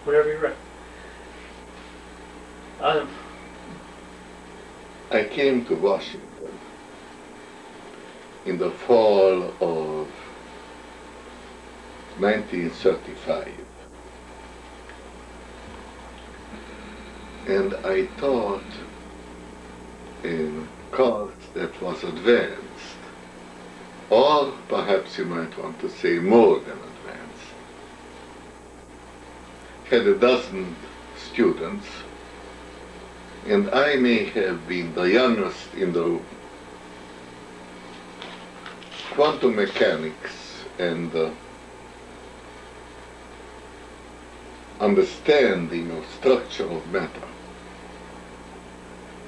Whenever you're ready. Adam. I came to Washington in the fall of 1935, and I taught in college that was advanced, or perhaps you might want to say more than advanced. Had a dozen students, and I may have been the youngest in the room. Quantum mechanics and understanding of structure of matter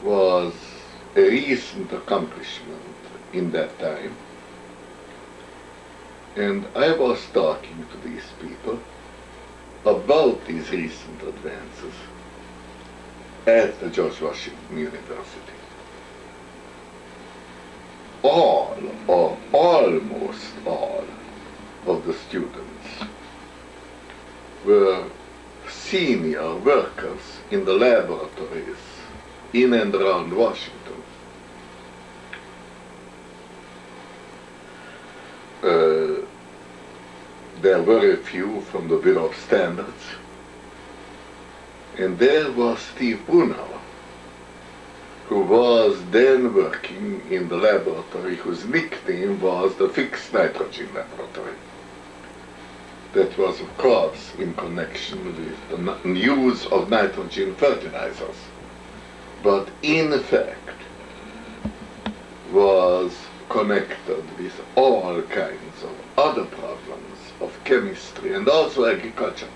was a recent accomplishment in that time. And I was talking to these people about these recent advances at the George Washington University. All, or almost all, of the students were senior workers in the laboratories in and around Washington. There were a few from the Bureau of Standards, and there was Steve Brunauer, who was then working in the laboratory whose nickname was the Fixed Nitrogen Laboratory. That was, of course, in connection with the use of nitrogen fertilizers, but in fact was connected with all kinds of other problems of chemistry and also agriculture.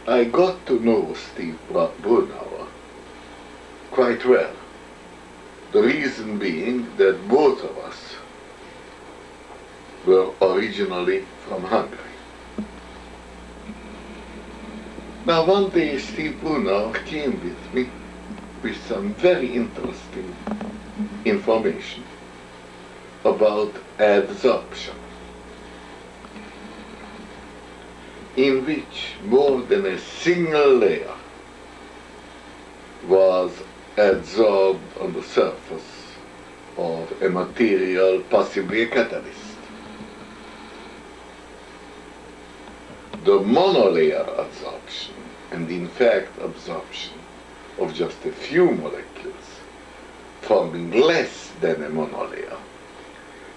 I got to know Steve Brunauer quite well. The reason being that both of us were originally from Hungary. Now one day Steve Brunauer came with me with some very interesting information about adsorption, in which more than a single layer was adsorbed on the surface of a material, possibly a catalyst. The monolayer adsorption, and in fact absorption of just a few molecules forming less than a monolayer,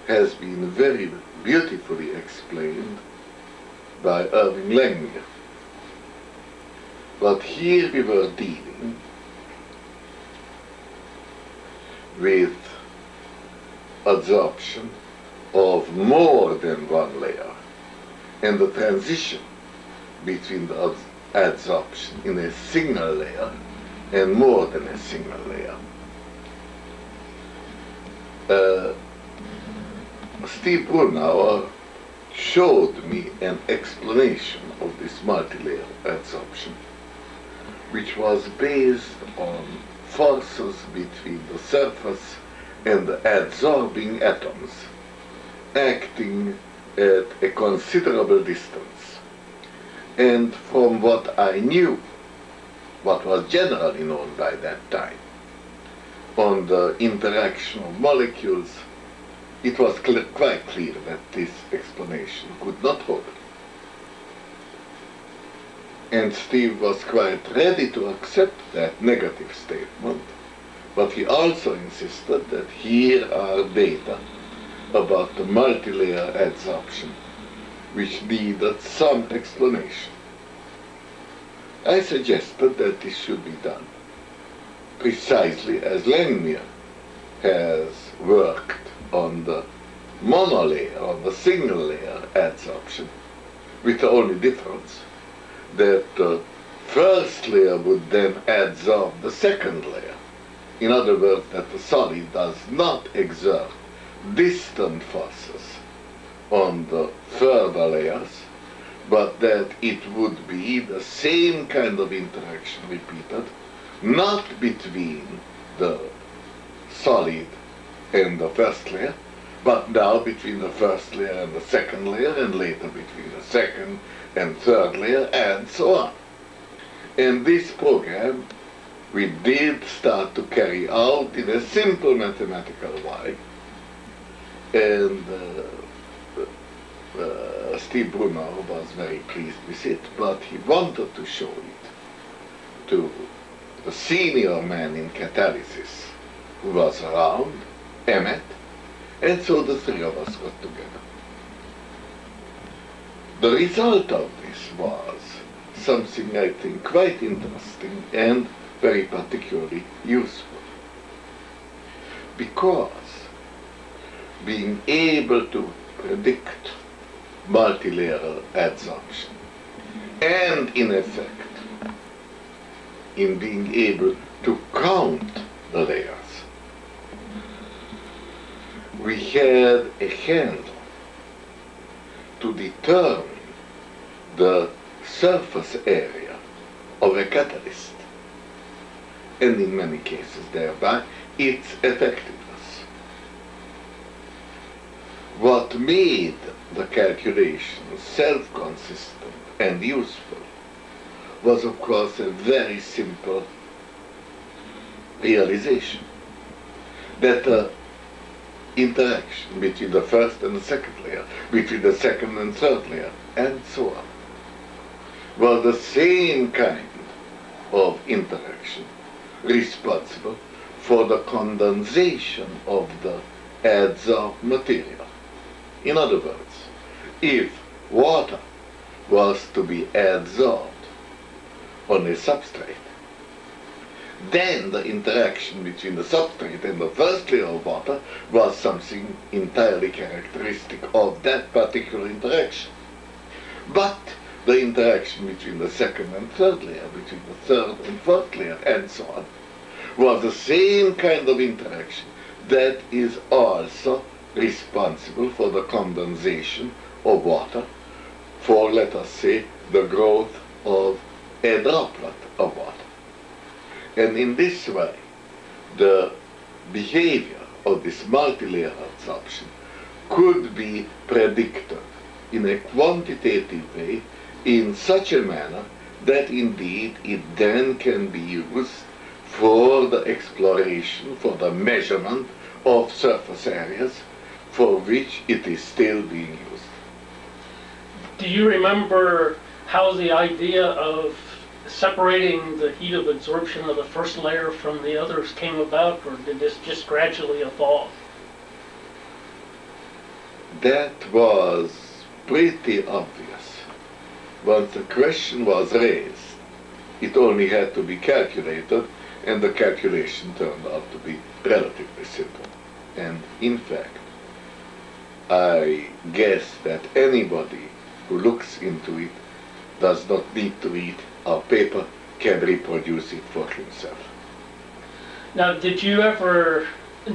has been very beautifully explained by Irving Langmuir. But here we were dealing with adsorption of more than one layer, and the transition between the adsorption in a single layer and more than a single layer. Steve Brunauer showed me an explanation of this multi-layer adsorption, which was based on forces between the surface and the adsorbing atoms acting at a considerable distance. And from what I knew, what was generally known by that time, on the interaction of molecules, it was quite clear that this explanation could not hold. And Steve was quite ready to accept that negative statement, but he also insisted that here are data about the multi-layer adsorption, which needed some explanation. I suggested that this should be done, precisely as Langmuir has worked on the monolayer, on the single layer adsorption, with the only difference that the first layer would then adsorb the second layer. In other words, that the solid does not exert distant forces on the further layers, but that it would be the same kind of interaction repeated, not between the solid and the first layer, but now between the first layer and the second layer, and later between the second and third layer, and so on. And this program we did start to carry out in a simple mathematical way, and Steve Brunner was very pleased with it, but he wanted to show it to the senior man in catalysis who was around, Emmet, and so the three of us got together. The result of this was something I think quite interesting and very particularly useful, because being able to predict multilayer adsorption and in effect in being able to count the layers, we had a handle to determine the surface area of a catalyst, and in many cases thereby its effectiveness. What made the calculation self-consistent and useful was of course a very simple realization that the interaction between the first and the second layer, between the second and third layer, and so on, was the same kind of interaction responsible for the condensation of the adsorbed material. In other words, if water was to be adsorbed on a substrate, then the interaction between the substrate and the first layer of water was something entirely characteristic of that particular interaction. But the interaction between the second and third layer, between the third and fourth layer, and so on, was the same kind of interaction that is also responsible for the condensation of water, for, let us say, the growth of a droplet of water. And in this way, the behavior of this multilayer adsorption could be predicted in a quantitative way in such a manner that indeed it then can be used for the exploration, for the measurement of surface areas for which it is still being used. Do you remember how the idea of separating the heat of absorption of the first layer from the others came about, or did this just gradually evolve? That was pretty obvious. Once the question was raised, it only had to be calculated, and the calculation turned out to be relatively simple. And in fact, I guess that anybody who looks into it does not need to read our paper, can reproduce it for himself. Now, did you ever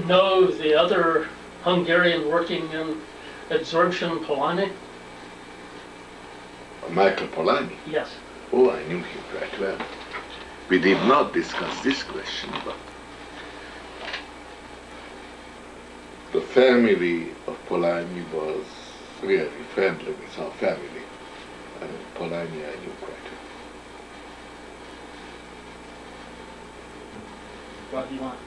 know the other Hungarian working in adsorption, Polanyi? Michael Polanyi? Yes. Oh, I knew him quite well. We did not discuss this question, but the family of Polanyi was really friendly with our family. Polanyi I knew quite well. What do you want?